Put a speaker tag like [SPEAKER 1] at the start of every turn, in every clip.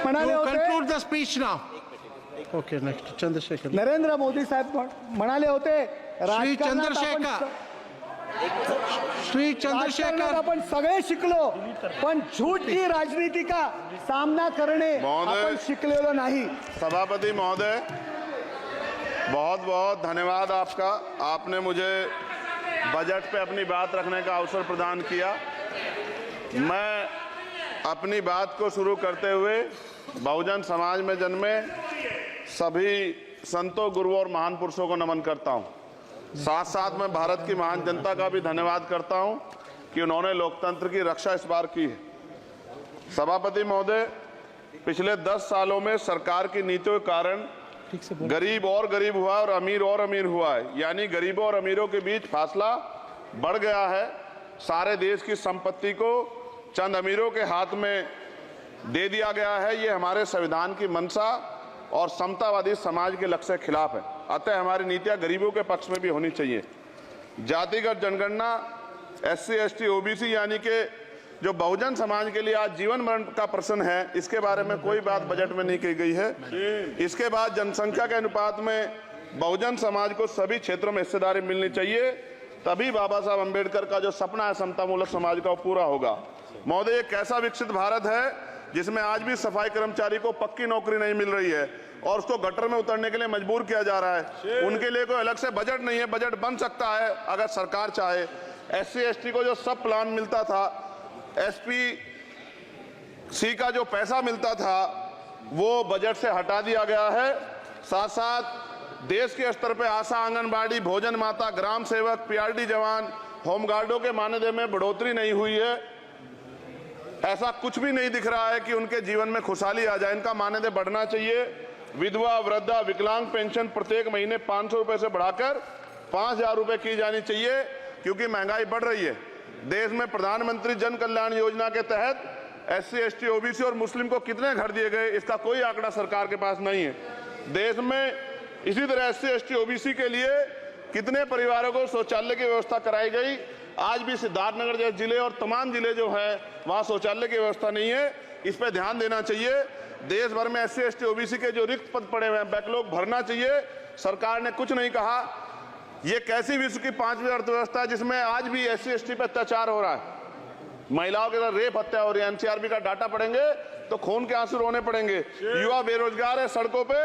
[SPEAKER 1] म्हणाले होते,
[SPEAKER 2] conclude the speech now. Okay, next, Chandrasekhar.
[SPEAKER 1] Narendra Modi साहेब म्हणाले होते,
[SPEAKER 2] श्री
[SPEAKER 1] राजकारणात
[SPEAKER 2] चंद्रशेखर,
[SPEAKER 1] आपण सगळे शिकलो, पण झूठ की राजनीति का सामना करणे आपण शिकलेलो नाही।
[SPEAKER 3] सभापति महोदय, बहुत बहुत धन्यवाद आपका। आपने मुझे बजट पे अपनी बात रखने का अवसर प्रदान किया। मैं अपनी बात को शुरू करते हुए बहुजन समाज में जन्मे सभी संतों, गुरुओं और महान पुरुषों को नमन करता हूं। साथ साथ मैं भारत की महान जनता का भी धन्यवाद करता हूं कि उन्होंने लोकतंत्र की रक्षा इस बार की है। सभापति महोदय, पिछले 10 सालों में सरकार की नीतियों के कारण गरीब और गरीब हुआ और अमीर हुआ है, यानी गरीबों और अमीरों के बीच फासला बढ़ गया है। सारे देश की संपत्ति को चंद अमीरों के हाथ में दे दिया गया है। ये हमारे संविधान की मंशा और समतावादी समाज के लक्ष्य के खिलाफ है। अतः हमारी नीतियां गरीबों के पक्ष में भी होनी चाहिए। जातिगत जनगणना, SC, ST, OBC यानी कि जो बहुजन समाज के लिए आज जीवन मरण का प्रश्न है, इसके बारे में कोई बात बजट में नहीं की गई है। इसके बाद जनसंख्या के अनुपात में बहुजन समाज को सभी क्षेत्रों में हिस्सेदारी मिलनी चाहिए, तभी बाबा साहब अम्बेडकर का जो सपना है समतामूलक समाज का, वो पूरा होगा। महोदय, एक ऐसा विकसित भारत है जिसमें आज भी सफाई कर्मचारी को पक्की नौकरी नहीं मिल रही है और उसको गटर में उतरने के लिए मजबूर किया जा रहा है। उनके लिए कोई अलग से बजट नहीं है। बजट बन सकता है अगर सरकार चाहे। SC, ST को जो सब प्लान मिलता था, SPC का जो पैसा मिलता था, वो बजट से हटा दिया गया है। साथ साथ देश के स्तर पर आशा, आंगनबाड़ी, भोजन माता, ग्राम सेवक, PRD जवान, होमगार्डों के मानदेय में बढ़ोतरी नहीं हुई है। ऐसा कुछ भी नहीं दिख रहा है कि उनके जीवन में खुशहाली आ जाए। इनका मानदेय बढ़ना चाहिए। विधवा, वृद्धा, विकलांग पेंशन प्रत्येक महीने 500 रुपए से बढ़ाकर 5000 रुपए की जानी चाहिए, क्योंकि महंगाई बढ़ रही है। देश में प्रधानमंत्री जन कल्याण योजना के तहत SC, ST, OBC और मुस्लिम को कितने घर दिए गए, इसका कोई आंकड़ा सरकार के पास नहीं है। देश में इसी तरह SC, ST, OBC के लिए कितने परिवारों को शौचालय की व्यवस्था कराई गई। आज भी सिद्धार्थनगर जैसे जिले और तमाम जिले जो है, वहां शौचालय की व्यवस्था नहीं है। इस पर ध्यान देना चाहिए। देश भर में SC, ST, OBC के जो रिक्त पद पड़े हुए हैं, बैकलॉग भरना चाहिए। सरकार ने कुछ नहीं कहा। ये कैसी विश्व की 5वीं अर्थव्यवस्था है जिसमें आज भी SC, ST पे अत्याचार हो रहा है, महिलाओं के साथ रेप हत्या हो रही है। NCRB का डाटा पढ़ेंगे तो खून के आंसू रोने पड़ेंगे। युवा बेरोजगार है, सड़कों पे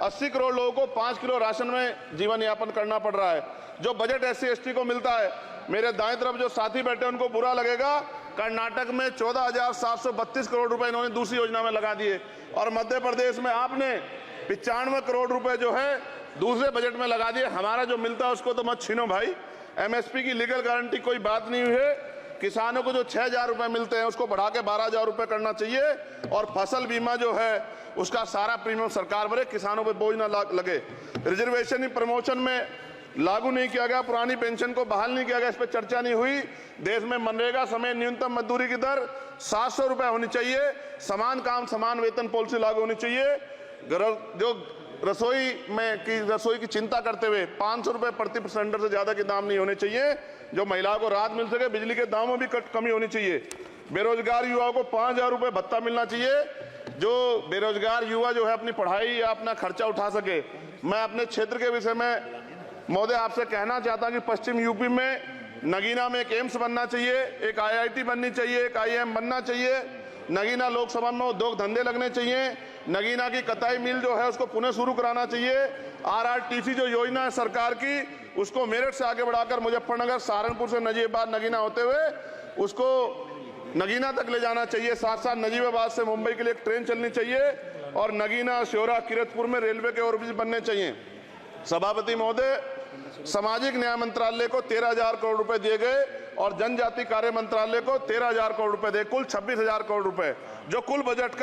[SPEAKER 3] 80 करोड़ लोगों को 5 किलो राशन में जीवन यापन करना पड़ रहा है। जो बजट SC, ST को मिलता है, मेरे दाएं तरफ जो साथी बैठे उनको बुरा लगेगा, कर्नाटक में 14,732 करोड़ रुपए इन्होंने दूसरी योजना में लगा दिए और मध्य प्रदेश में आपने 95 करोड़ रुपए जो है दूसरे बजट में लगा दिए। हमारा जो मिलता है उसको तो मत छीनो भाई। MSP की लीगल गारंटी कोई बात नहीं हुई है। किसानों को जो 6,000 रुपए मिलते हैं उसको बढ़ा के 12,000 रुपए करना चाहिए और फसल बीमा जो है उसका सारा प्रीमियम सरकार भरे, किसानों पर बोझ ना लगे। रिजर्वेशन प्रमोशन में लागू नहीं किया गया, पुरानी पेंशन को बहाल नहीं किया गया, इस पर चर्चा नहीं हुई। देश में मनरेगा समय न्यूनतम मजदूरी की दर 700 रुपए होनी चाहिए। समान काम समान वेतन पॉलिसी लागू होनी चाहिए। जो रसोई की चिंता करते हुए 500 रुपए प्रति सिलेंडर से ज्यादा के दाम नहीं होने चाहिए, जो महिलाओं को राहत मिल सके। बिजली के दामों में भी कमी होनी चाहिए। बेरोजगार युवाओं को 5,000 रुपए भत्ता मिलना चाहिए, जो बेरोजगार युवा जो है अपनी पढ़ाई या अपना खर्चा उठा सके। मैं अपने क्षेत्र के विषय में महोदय आपसे कहना चाहता हूं कि पश्चिम यूपी में नगीना में एक एम्स बनना चाहिए, एक IIT बननी चाहिए, एक IIM बनना चाहिए। नगीना लोकसभा में उद्योग धंधे लगने चाहिए। नगीना की कताई मिल जो है उसको पुनः शुरू कराना चाहिए। RRTC जो योजना है सरकार की, उसको मेरठ से आगे बढ़ाकर मुजफ्फरनगर, सहारनपुर से नजीबाबाद, नगीना होते हुए उसको नगीना तक ले जाना चाहिए। साथ साथ नजीबाबाद से मुंबई के लिए एक ट्रेन चलनी चाहिए और नगीना, श्योरा, किरतपुर में रेलवे के ओवरब्रिज बनने चाहिए। सभापति महोदय, सामाजिक न्याय मंत्रालय को 13,000 करोड़ रुपए दिए गए और जनजाति कार्य मंत्रालय को 13,000 करोड़ रुपए दिए, कुल 26,000 करोड़ रुपए, जो कुल बजट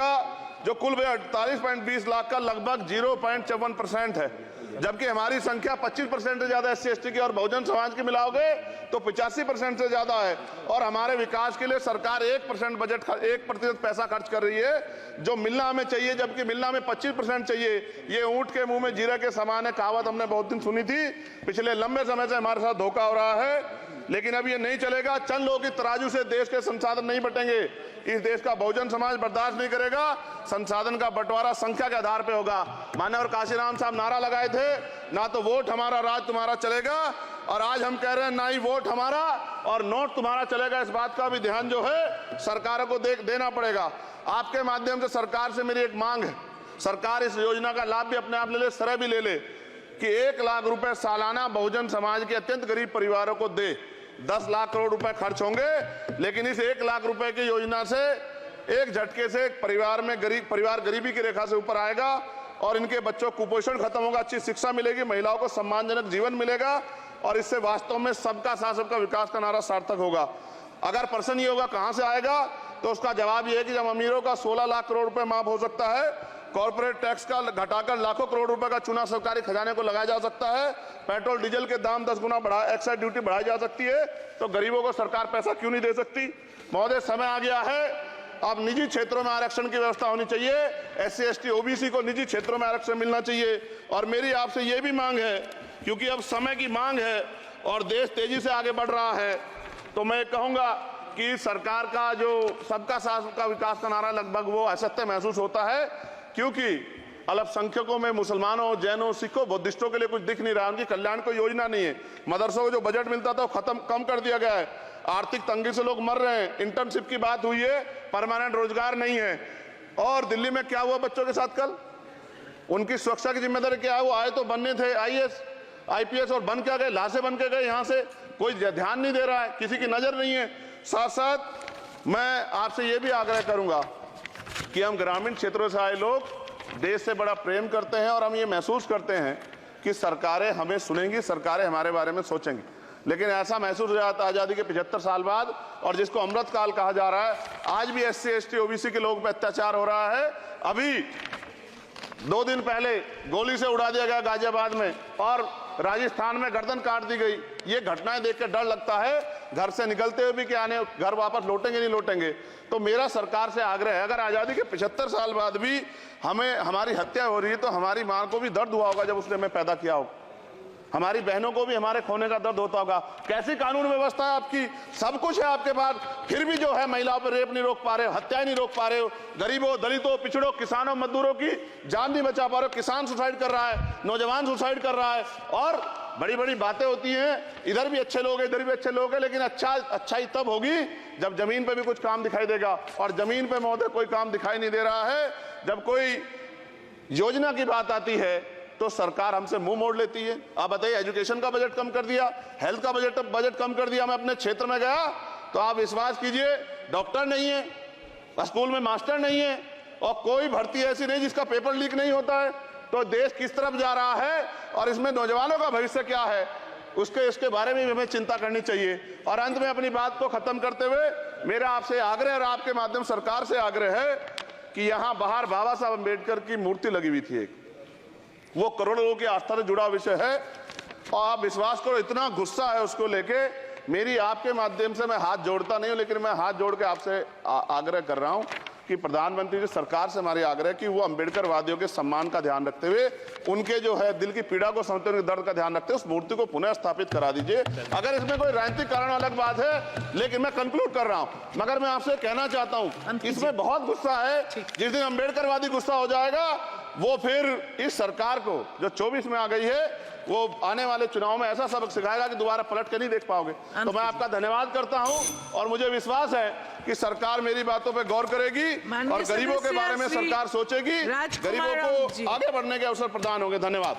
[SPEAKER 3] 48.20 लाख का लगभग 0.54% है। जबकि हमारी संख्या 25% से ज्यादा SC, ST की और बहुजन समाज की मिलाओगे तो 85% से ज्यादा है। और हमारे विकास के लिए सरकार 1% पैसा खर्च कर रही है, जो मिलना हमें चाहिए, जबकि मिलना हमें 25% चाहिए। ये ऊंट के मुंह में जीरा के समान है, कहावत हमने बहुत दिन सुनी थी। पिछले लंबे समय से हमारे साथ धोखा हो रहा है। लेकिन अब ये नहीं चलेगा। चंद लोगों की तराजू से देश के संसाधन नहीं बटेंगे। इस देश का बहुजन समाज बर्दाश्त नहीं करेगा। संसाधन का बंटवारा संख्या के आधार पे होगा। माननीय काशीराम साहब नारा लगाए थे, ना तो वोट हमारा राज तुम्हारा चलेगा, और आज हम कह रहे हैं ना ही वोट हमारा और नोट तुम्हारा चलेगा। इस बात का भी ध्यान जो है सरकारों को देना पड़ेगा। आपके माध्यम से सरकार से मेरी एक मांग है, सरकार इस योजना का लाभ भी अपने आप ले ले, श्रेय भी ले ले कि 1 लाख रुपए सालाना बहुजन समाज के अत्यंत गरीब परिवारों को दे। 10 लाख करोड़ रुपए खर्च होंगे, लेकिन इस 1 लाख रुपए की योजना से एक झटके से एक परिवार गरीबी की रेखा से ऊपर आएगा और इनके बच्चों को कुपोषण खत्म होगा, अच्छी शिक्षा मिलेगी, महिलाओं को सम्मानजनक जीवन मिलेगा और इससे वास्तव में सबका साथ सबका विकास का नारा सार्थक होगा। अगर प्रश्न ये होगा कहां से आएगा, तो उसका जवाब ये है कि जब अमीरों का 16 लाख करोड़ रुपए माफ हो सकता है, कॉर्पोरेट टैक्स का घटाकर लाखों करोड़ रुपए का चूना सरकारी खजाने को लगाया जा सकता है, पेट्रोल डीजल के दाम 10 गुना एक्साइज ड्यूटी बढ़ाई जा सकती है, तो गरीबों को सरकार पैसा क्यों नहीं दे सकती। महोदय, समय आ गया है, अब निजी क्षेत्रों में आरक्षण की व्यवस्था होनी चाहिए। SC ST OBC को निजी क्षेत्रों में आरक्षण मिलना चाहिए। और मेरी आपसे ये भी मांग है, क्योंकि अब समय की मांग है और देश तेजी से आगे बढ़ रहा है, तो मैं कहूंगा कि सरकार का जो सबका साथ सबका विकास का नारा लगभग वो असत्य महसूस होता है, क्योंकि अल्पसंख्यकों में मुसलमानों, जैनों, सिखों, बुद्धिस्टों के लिए कुछ दिख नहीं रहा, उनकी कल्याण कोई योजना नहीं है। मदरसों को जो बजट मिलता था वो कम कर दिया गया है। आर्थिक तंगी से लोग मर रहे हैं। इंटर्नशिप की बात हुई है, परमानेंट रोजगार नहीं है। और दिल्ली में क्या हुआ बच्चों के साथ कल, उनकी सुरक्षा की जिम्मेदारी क्या है? वो आए तो बनने थे IAS IPS और बन क्या गए, लाशें बन के गए। यहाँ से कोई ध्यान नहीं दे रहा है, किसी की नजर नहीं है। साथ साथ मैं आपसे ये भी आग्रह करूंगा कि हम ग्रामीण क्षेत्रों से आए लोग देश से बड़ा प्रेम करते हैं और हम ये महसूस करते हैं कि सरकारें हमें सुनेंगी, सरकारें हमारे बारे में सोचेंगी। लेकिन ऐसा महसूस हो जाता है आज़ादी के 75 साल बाद, और जिसको अमृत काल कहा जा रहा है, आज भी SC ST OBC के लोगों पर अत्याचार हो रहा है। अभी 2 दिन पहले गोली से उड़ा दिया गया गाजियाबाद में, और राजस्थान में गर्दन काट दी गई। ये घटनाएं देख के डर लगता है, घर से निकलते हुए भी कि आने घर वापस लौटेंगे नहीं लौटेंगे। तो मेरा सरकार से आग्रह है, अगर आज़ादी के 75 साल बाद भी हमारी हत्या हो रही है, तो हमारी मां को भी दर्द हुआ होगा जब उसने हमें पैदा किया हो। हमारी बहनों को भी हमारे खोने का दर्द होता होगा। कैसी कानून व्यवस्था है आपकी? सब कुछ है आपके पास, फिर भी जो है महिलाओं पर रेप नहीं रोक पा रहे हो, हत्याएं नहीं रोक पा रहे हो, गरीबों, दलितों, पिछड़ों, किसानों, मजदूरों की जान नहीं बचा पा रहे हो। किसान सुसाइड कर रहा है, नौजवान सुसाइड कर रहा है, और बड़ी बड़ी बातें होती हैं, इधर भी अच्छे लोग हैं, इधर भी अच्छे लोग हैं, लेकिन अच्छाई तब होगी जब जमीन पे भी कुछ काम दिखाई देगा। और जमीन पे महोदय कोई काम दिखाई नहीं दे रहा है। जब कोई योजना की बात आती है तो सरकार हमसे मुंह मोड़ लेती है। आप बताइए, एजुकेशन का बजट कम कर दिया, हेल्थ का बजट कम कर दिया। मैं अपने क्षेत्र में गया तो आप विश्वास कीजिए, डॉक्टर नहीं है, स्कूल में मास्टर नहीं है, और कोई भर्ती ऐसी नहीं जिसका पेपर लीक नहीं होता है। तो देश किस तरफ जा रहा है और इसमें नौजवानों का भविष्य क्या है, इसके बारे में हमें चिंता करनी चाहिए। और अंत में अपनी बात को खत्म करते हुए मेरा आपसे आग्रह और आपके माध्यम सरकार से आग्रह है कि यहाँ बाहर बाबा साहब अम्बेडकर की मूर्ति लगी हुई थी एक, वो करोड़ों लोगों की आस्था से जुड़ा विषय है, और आप विश्वास करो इतना गुस्सा है उसको लेके। मेरी आपके माध्यम से मैं हाथ जोड़ता नहीं हूं, लेकिन मैं हाथ जोड़ के आपसे आग्रह कर रहा हूं कि प्रधानमंत्री जी, सरकार से हमारी आग्रह कि वो अम्बेडकर वादियों के सम्मान का ध्यान रखते हुए, उनके जो है दिल की पीड़ा को समझते हुए, उनके दर्द का ध्यान रखते हुए उस मूर्ति को पुनः स्थापित करा दीजिए। अगर इसमें कोई राजनीतिक कारण अलग बात है, लेकिन मैं कंक्लूड कर रहा हूं। मगर मैं आपसे कहना चाहता हूं, इसमें बहुत गुस्सा है। जिस दिन अम्बेडकरवादी गुस्सा हो जाएगा, वो फिर इस सरकार को जो 24 में आ गई है, वो आने वाले चुनाव में ऐसा सबक सिखाएगा कि दोबारा पलट के नहीं देख पाओगे। तो मैं आपका धन्यवाद करता हूं, और मुझे विश्वास है कि सरकार मेरी बातों पे गौर करेगी और गरीबों के बारे में सरकार सोचेगी, गरीबों को आगे बढ़ने के अवसर प्रदान होंगे। धन्यवाद।